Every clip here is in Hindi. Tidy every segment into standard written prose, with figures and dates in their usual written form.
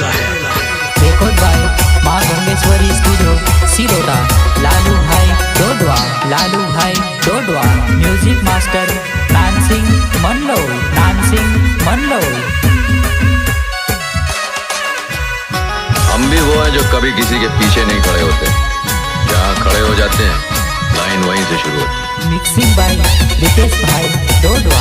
रेकॉर्ड बाय माँ Gangeshwari studio Siroda. Lalu Bhai Dodwa. Music master Nansingh Manloi. हम भी वो हैं जो कभी किसी के पीछे नहीं खड़े होते, जहाँ खड़े हो जाते हैं लाइन वहीं से शुरू होती है। मिक्सिंग बाय रितेश भाई डोडवा।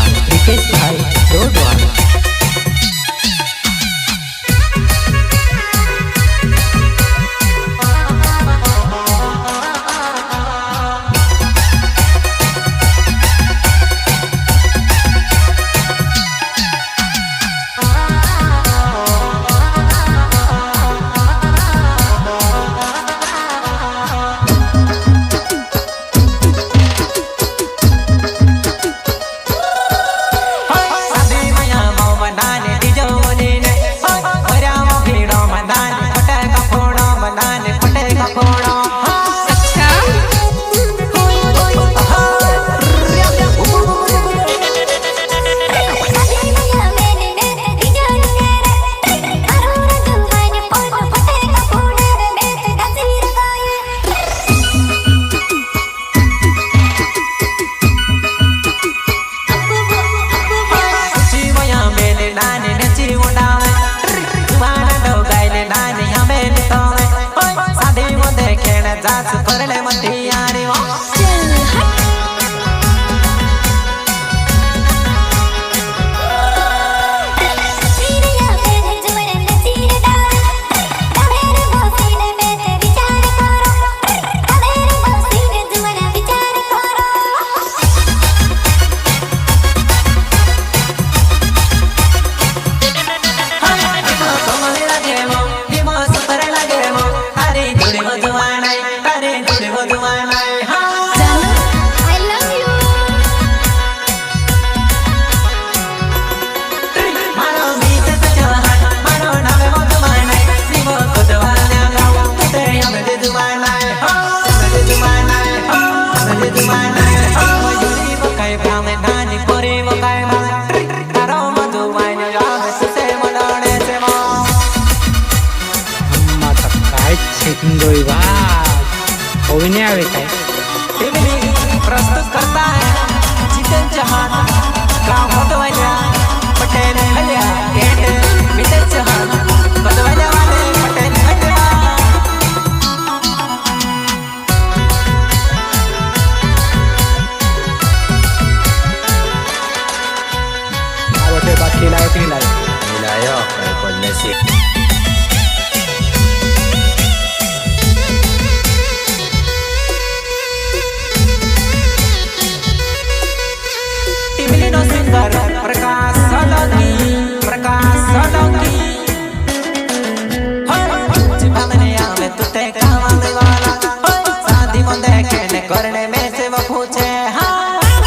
प्रस्तुत करता है जितेन चौहान, गाँव कोतवालिया, पटेल हलिया, मितेश चौहान, कोतवालिया वाले पटेल हलिया। बात खिलायो, बोलने से